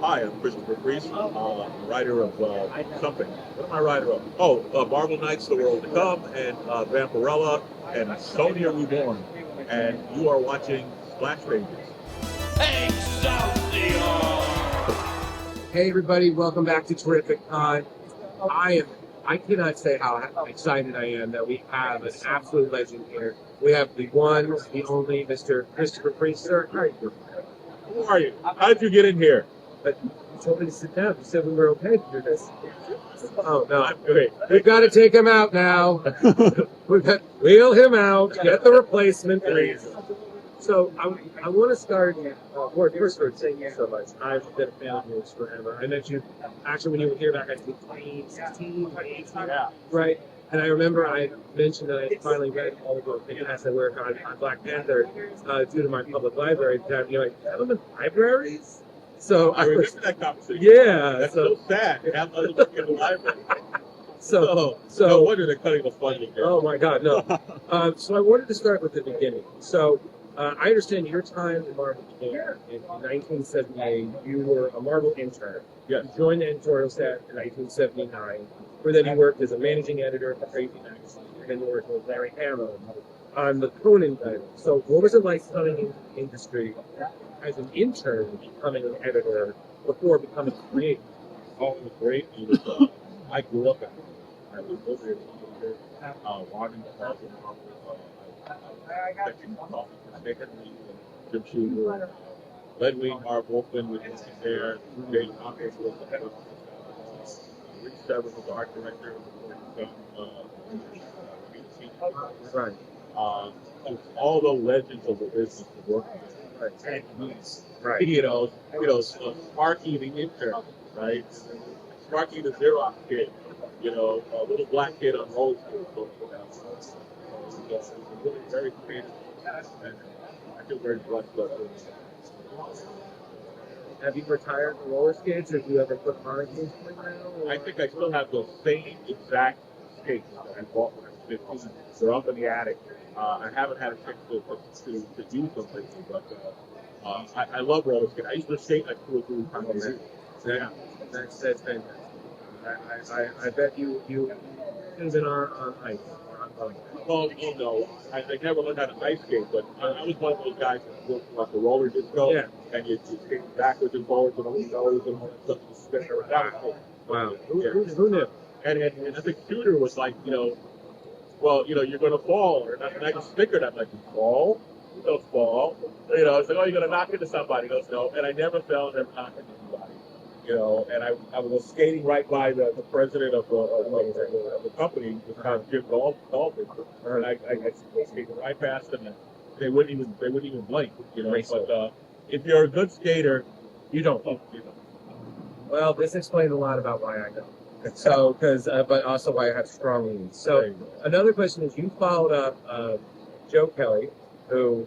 Hi, I'm Christopher Priest, writer of something. What am I writer of? Oh, Marvel Knights, The World to Come, and Vampirella, and Sonia Reborn. And you are watching SplashPages. Hey everybody, welcome back to Terrific Con. I cannot say how excited I am that we have an absolute legend here. We have the one, the only Mr. Christopher Priest. Sir, how are you doing? Who are you? How did you get in here? But you told me to sit down. You said we were okay to do this. Oh no. Okay. We've got to take him out now. We've got to wheel him out, get the replacement, please. So I want to start, first for thank you so much. I've been a fan of yours forever. I met you, actually, when you were here back, I think, 2016, 2018, Yeah. right? And I remember I mentioned that I finally read all of the as I work on Black Panther due to my public library. That, you know, like, have them in libraries? So I remember that conversation. yeah. That's so sad. You have to look in the library. So no wonder they're cutting the funding there. Oh my God, no. So I wanted to start with the beginning. So I understand your time in Marvel began in 1978. You were a Marvel intern. Yes. You joined the editorial staff in 1979, where then you worked as a managing editor for Crazy Magazine, and then you worked with Larry Hama on the Conan title. So what was it like coming into the industry as an intern, becoming an editor, before becoming a creator? Oh, it was great. I grew up in it. I was over here watching the Marvel. Catching coffee for Stanley, Jim Shooter, Ledwin, Marv Wolfman was there, Jay Thomas was the head of Rich Severs was the art director Right. just all the legends of the business were working with. Right. Right. Sparky the intern, right? Sparky the Xerox kid, a little black kid on roller skates. It's really very creative, and I feel very blessed about it. Have you retired the roller skates, or do you ever put on skates right now? I think I still have those same exact skates that I bought when I was 15. They're up in the attic. I haven't had a chance to use them lately, but I love roller skating. I used to skate like 2 or 3 times a week. Yeah, that's fantastic. I bet you should have been on ice. Well, no, I never learned how to ice skate, but I was one of those guys that worked like the roller disco, and you skate backwards and forwards and over and all that stuff, and spin around. That was cool. Wow, who knew? And I think Shooter was like, you're going to fall, and I just snickered. I'm like, fall? You don't fall. It's like, oh, you're going to knock into somebody. He goes, no, and I never fell, never knocked into anybody. And I was skating right by the president of the company, Jim Dalton, and I skated right past them, and they wouldn't even blink, But if you're a good skater, you don't blink. Well, this explains a lot about why I know. So, but also why I have strong leans. So, another question is, you followed up Joe Kelly, who,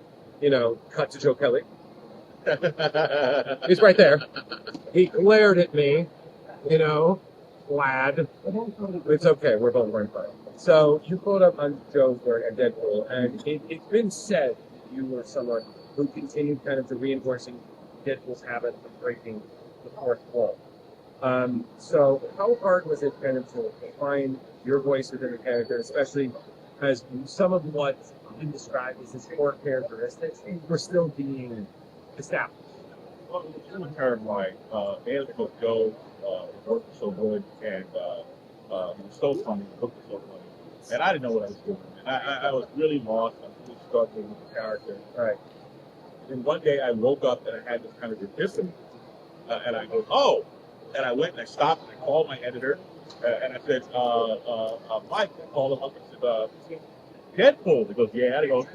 cut to Joe Kelly. He's right there. He glared at me, glad. It's okay, we're both wearing fine. So you pulled up on Joe's work at Deadpool, and it's been said you were someone who continued kind of to reinforcing Deadpool's habit of breaking the fourth wall. So how hard was it kind of to find your voice within the character, especially as some of what's been described as his core characteristics were still being established? Well, it was terrifying. Angela Joe worked so good, and he was so funny. The book was so funny, and I didn't know what I was doing. And I was really lost. I was really struggling with the character. Right. And one day I woke up and I had this kind of epiphany, and I go, oh! And I went and I stopped and I called my editor, and I said, Mike, I called him up and said, Deadpool. He goes, yeah. And he goes,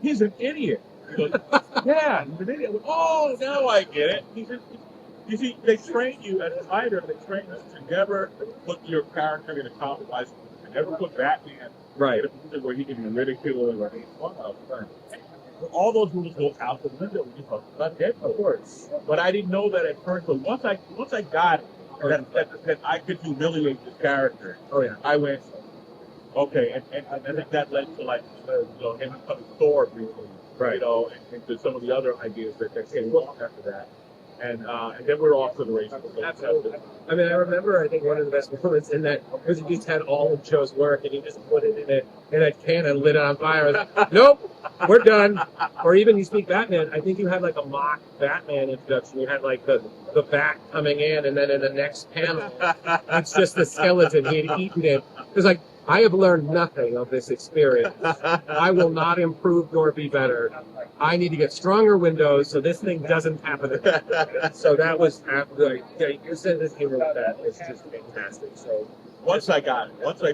he's an idiot. He goes, yeah, he's an idiot. I went, oh, now I get it. He said, you see, they train you as a writer, they train you to never put your character in a compromise, to never put Batman in a position where he can be ridiculed or made fun of. Right. All those rules go out the window when you talk about Deadpool. Of course. But I didn't know that at first. But once I got it, that I could humiliate this character, I went, okay, and I think that led to like him becoming Thor briefly, and to some of the other ideas that came along after that. and then we're off to the races. So Absolutely. I mean, I remember, I think one of the best moments in that was you just had all of Joe's work and you just put it in a can and lit it on fire. I was like, nope, we're done. Or even you speak Batman, I think you had like a mock Batman introduction. You had like the bat coming in, and then in the next panel, it's just the skeleton. He had eaten it. It was like, I have learned nothing of this experience. I will not improve nor be better. I need to get stronger windows so this thing doesn't happen again. So that was, like, yeah, your sense of humor with that is just fantastic. So once I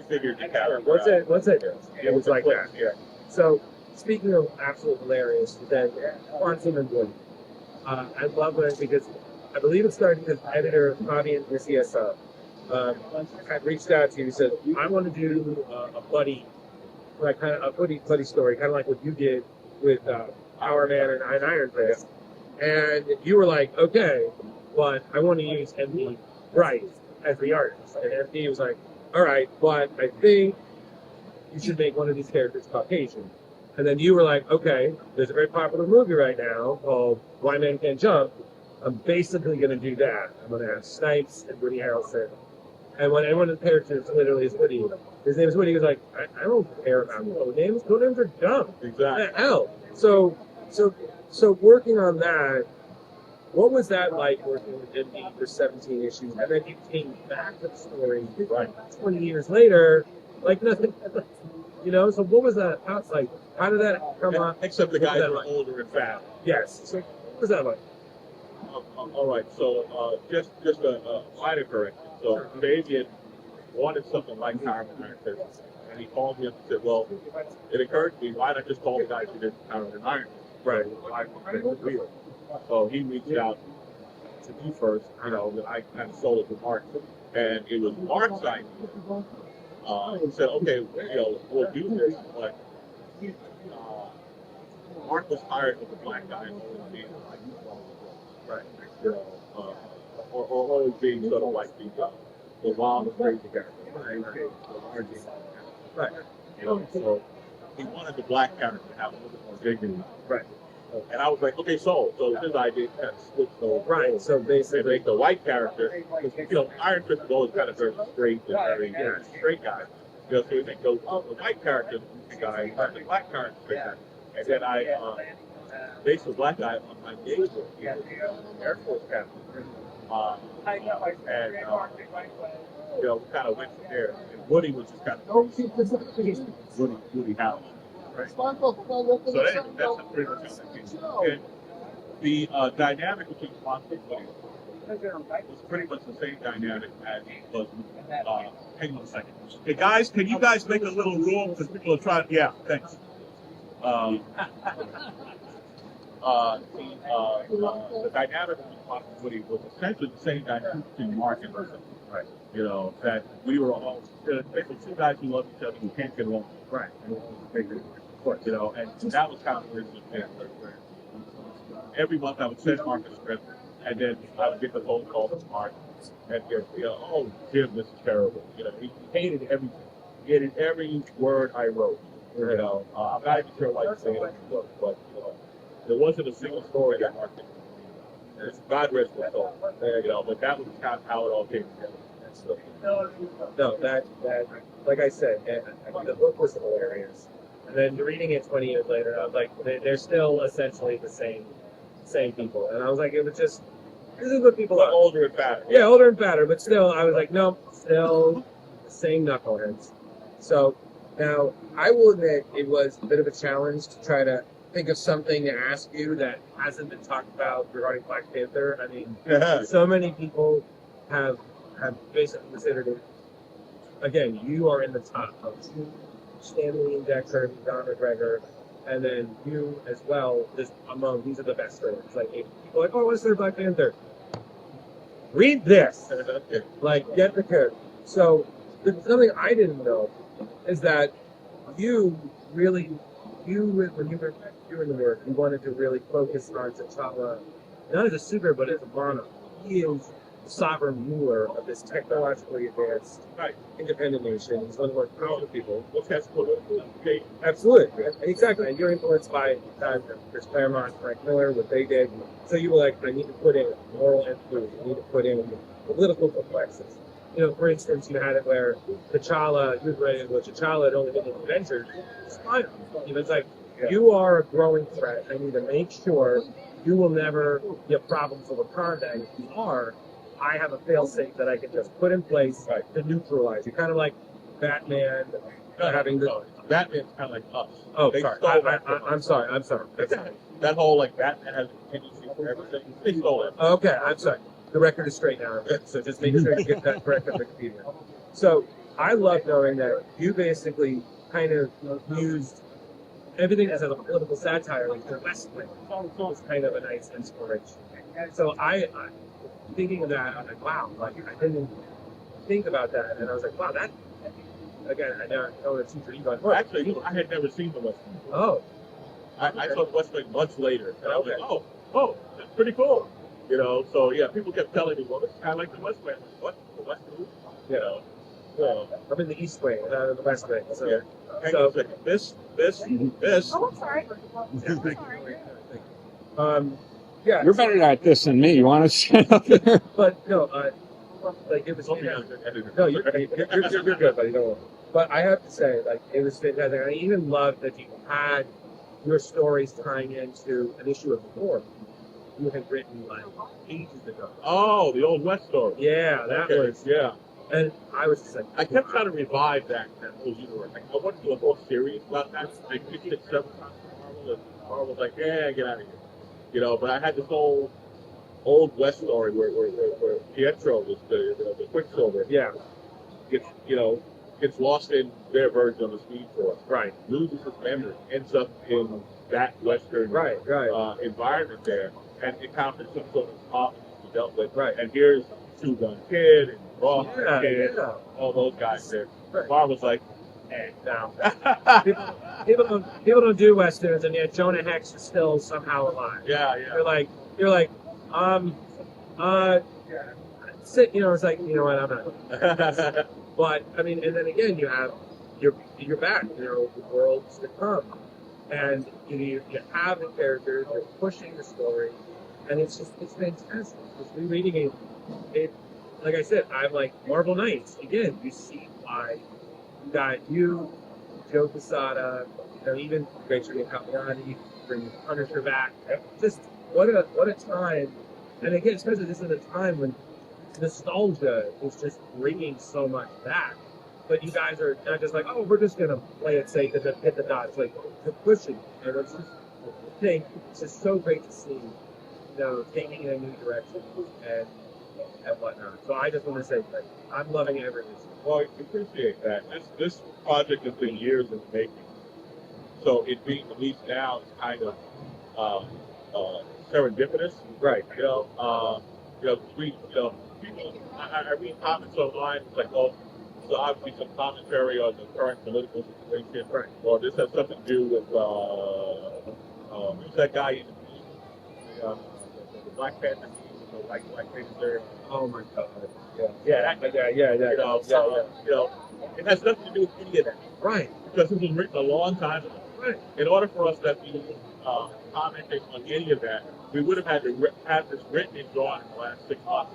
figured the character once it was like that. Yeah. So speaking of absolute hilarious, then Quantum and Woody. I love it because I believe it started because editor Fabian Messiasa had reached out to you and said, I want to do a buddy, like kind of a buddy story, kind of like what you did with Power Man and Iron Fist. And you were like, okay, but I want to use MP Bright as the artist. And MP was like, all right, but I think you should make one of these characters Caucasian. And then you were like, okay, there's a very popular movie right now called Why Men Can't Jump. I'm basically going to do that. I'm going to have Snipes and Woody Harrelson. And when anyone in the characters literally is Woody, his name is Woody, he was like, I don't care about code names. Code names are dumb. Exactly. What the hell? So working on that, what was that like working with MD for 17 issues? And then you came back to the story Right. 20 years later, like nothing, you know? So what was that? How did that come up? Except the What guys was that were like? older and fat. Yes. So what was that like? All right, so just a minor correction. So Fabian wanted something like Power Man Iron Fist, and he called me up and said, well, it occurred to me, why not just call the guys who did Power Man Iron Fist? Right. So he reached out to me first, you know, that I kind of sold it to Mark, and it was Mark's idea. He said, okay, you know, we'll do this, but Mark was tired of the black guy always being like, right, you know, or always being sort of like the wild and crazy character, right? You know, so he wanted the black character to have a little bit more dignity, Right. and I was like, okay, so his idea kind of switched over, Right. So and basically, make the white character, because, you know, Iron Fist is always kind of very straight and very straight guy. You know, so we make the white character the guy, and the black character the guy. And then I based the black guy on my neighbor, he was an Air Force captain. And you know, we kind of went from there. And Woody was just kind of Woody House. Right? So anyway, that's pretty much how that came. And the dynamic between Panther and Woody was pretty much the same dynamic as it was hang on a second. Hey guys, can you guys make a little room because people are trying? Yeah, thanks. The dynamic between Panther and Woody was essentially the same dynamic between Mark and Lisa. Right. You know, that we were all basically two guys who love each other who can't get along. Right. Of course, you know, and that was kind of where every month I would send Mark a script, and then I would get the phone call from Mark, and you know, oh, Jim, this is terrible. You know, he hated everything. He hated every word I wrote. You know, I'm not even sure why you say it in the book, but you know, there wasn't a single story that Mark didn't. God rest his soul. You know, but that was kind of how it all came together. no, that like I said, the book was hilarious. And then reading it 20 years later, I was like, they're still essentially the same people. And I was like, it was just, this is what people are. Older and fatter. Yeah, older and fatter, but still, I was like, no, still the same knuckleheads. So now, I will admit it was a bit of a challenge to try to think of something to ask you that hasn't been talked about regarding Black Panther. I mean, so many people have basically considered it. Again, you are in the top of Stanley and Decker, Don McGregor, and then you as well. Just among these are the best stories. Like if people are like, oh, what's their Black Panther? Read this. Like get the character. So something I didn't know is that you really, when you were in the work, you wanted to really focus on T'Challa, not as a super, but as a mono. He is sovereign ruler of this technologically advanced, independent nation. He's one of the most powerful people. What's that political implication? Absolutely, exactly. And you're influenced by Chris Claremont, Frank Miller, what they did. So you were like, I need to put in moral influence. I need to put in political complexes. You know, for instance, you had it where T'Challa, you read it, where T'Challa had only been in Avengers. It's fine. You know, it's like, you are a growing threat. I need to make sure you will never get problems with Wakanda. And if you are, I have a fail-safe that I can just put in place to neutralize you. Kind of like Batman having the... Batman's kind of like us. Oh, They sorry. stole that from I'm us. sorry. I'm sorry. That whole, like, Batman has a tendency for everything. They stole it. Okay, I'm sorry. The record is straight now, so just make sure you get that correct on Wikipedia. So I love knowing that you basically kind of used everything as a political satire, like the West Wing was kind of a nice inspiration. So I thinking of that, I'm like, wow, like I didn't think about that, and I was like, wow, that again, I know it's super ego. Well, actually, I had never seen the West Wing. Oh, I saw the West Wing months later, and I was like, oh, that's pretty cool. You know, so yeah, people kept telling me, well, it's kind of like the West Wing. What? The West Wing? You know. I'm in the East Wing, not in the West Wing. So, Yeah. Hang on a second. This. Oh, I'm sorry. Yeah. You're better at this than me. You want to sit up there? But no, like it was. Something else that edited. No, you're good, buddy. Don't worry. But I have to say, like, it was fantastic. I even loved that you had your stories tying into an issue of the Forum you had written like ages ago. Oh, the Old West story. Yeah, that was. Yeah. And I was just like, I kept trying to revive that whole universe. Like, I wanted to do a whole series about that. I pitched it several times to Marvel, and Marvel was like, yeah, get out of here. You know, but I had this whole Old West story where Pietro, the Quicksilver, gets lost in their version of the Speed Force. right, Loses his memory, ends up in that Western right. environment there, and encounters some sort of problem to be dealt with. Right. And here's Two Gun Kid and Ross Yeah, Kid, yeah. all those guys there. Right. Marvel's like, Now, people don't do westerns, and yet Jonah Hex is still somehow alive. yeah. You're like, sit. You know, it's like, you know what, I'm not. But I mean, and then again, you have you're back. You know, the world's to come, and you have the characters. You're pushing the story, and it's fantastic. Just rereading it. Like I said, I'm like Marvel Knights again. You see why you got Joe Quesada, you know, even Rachel Capriati, bringing Punisher back. Just what a time! And again, especially this is a time when nostalgia is just bringing so much back. But you guys are not just like, oh, we're just gonna play it safe and then hit the dots. Like you're pushing, and it's just it's just so great to see, you know, taking in a new direction and whatnot. So I just want to say, like, I'm loving every issue. Well, I appreciate that. This project has been years in the making. So it being released now is kind of serendipitous. Right. People, I read comments online, it's like, oh, so obviously some commentary on the current political situation. Right. Or this has something to do with, who's that guy in the Black Panther, the Black Panther. Oh my God. Yeah. It has nothing to do with any of that. Right. Because it was written a long time ago. Right. In order for us to be commenting on any of that, we would have had to have this written and drawn in the last 6 months.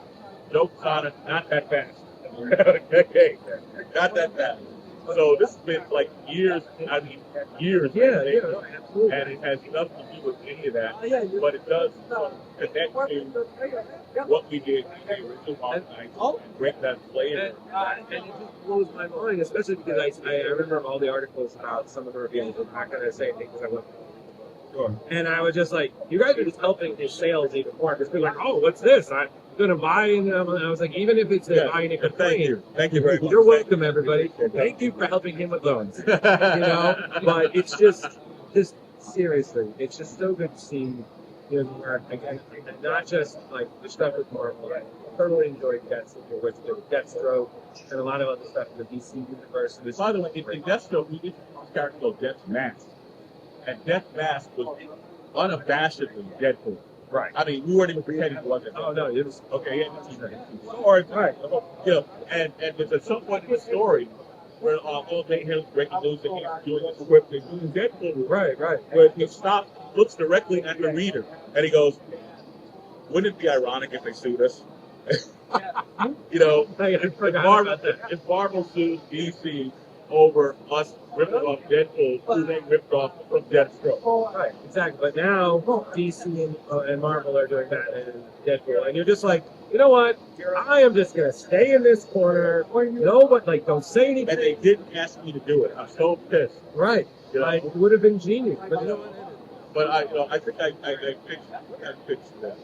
Jokes on it, not that fast. Okay, not that fast. So this has been like years. I mean, years. Yeah, absolutely. And it has nothing to do with any of that. Yeah, But it does connect to what we did in the original Marvel Knights and bring that flavor. And it just blows my mind, especially because I remember all the articles about some of the reviews. I'm not going to say anything because I wasn't. Sure. And I was just like, you guys are just helping his sales even more. Because people are like, oh, what's this? I'm going to buy. And I was like, even if it's buying a complaint. Thank you very much. You're welcome, everybody. Thank you for helping him with loans. You know? But it's just seriously, it's just so good to see his work. Again, and not just like the stuff with Marvel. I totally enjoyed Deathstroke and a lot of other stuff in the DC universe. By the way, in Deathstroke, we did this character called Death's Mask. And Death's Mask was unabashedly Deadpool. Right. I mean, we weren't even pretending it wasn't. Oh no, it was Okay, yeah, or right. you know, and there's at some point in the story where all day here's breaking news and he's doing the script and doing Deadpool, Right. where he stops, looks directly at the reader, and he goes, "Wouldn't it be ironic if they sued us?" You know, I if forgot Marvel, about that. if Marvel sues DC over us ripping off Deadpool, who they ripped off from Deathstroke. Right, exactly. But now DC and Marvel are doing that and Deadpool, and you're just like, you know what? I am just gonna stay in this corner. No, but like, don't say anything. And they didn't ask me to do it. I'm so pissed. Right. You know? Like, it would have been genius, but you know what? But I think I fixed that.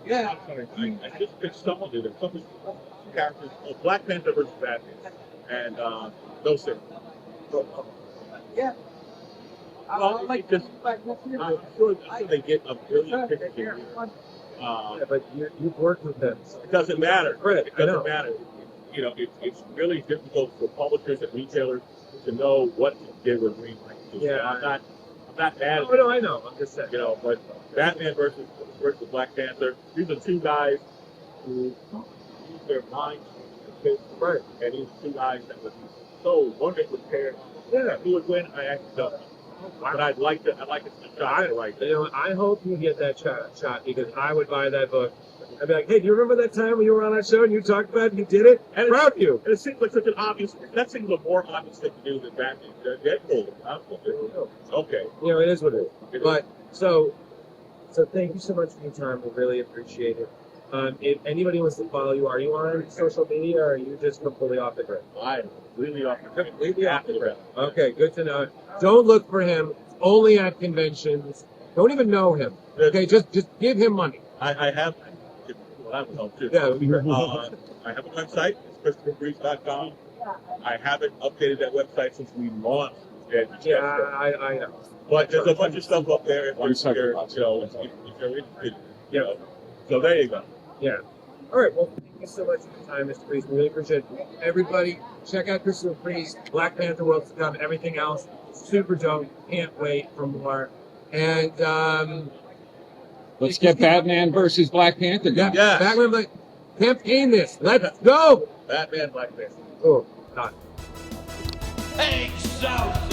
Yeah, I'm sorry. I just pitched someone to them. Some characters, Black Panther versus Batman, and those things. Yeah. Well, like just, I'm sure they get a billion pictures a year. Yeah, but you've worked with them. So. It doesn't matter. Right, It I know. doesn't matter. You know, it's really difficult for publishers and retailers to know what to give a green light to. Yeah. I'm not mad at Oh no, I know. I'm just saying. you know, but Batman versus Black Panther, these are two guys who use their minds to think, Right. and these two guys that would be so wonderfully paired. Yeah. Who would win? I actually don't know. But I'd like to shot right You know, I hope you get that shot because I would buy that book. I'd be like, hey, do you remember that time when you were on that show and you talked about it and you did it? And Proud of you. And it seems like such an obvious, that seems a more obvious thing to do than Batman. Deadpool. Okay. You know, it is what it is. But so thank you so much for your time. We really appreciate it. If anybody wants to follow you, are you on social media or are you just completely off the grid? I am completely off the grid. Completely off the grid. Okay, good to know. Don't look for him only at conventions. Don't even know him. Okay, just give him money. I have, well, that would help too. Yeah, it would be great. I have a website, it's ChristopherBreeze.com. I haven't updated that website since we launched it. Yeah, I know. But there's a bunch of stuff up there if you're, you know, if you're interested. You know. So there you go. Yeah. All right. Well, thank you so much for your time, Mr. Priest. We really appreciate it. Everybody, check out Christopher Priest, Black Panther World's Cup, everything else. Super dope. Can't wait for more. And Let's get Batman versus Black Panther. yeah, Yes. Batman, like, campaign this. Let's go. Batman, Black Panther. Oh, not. Hey, South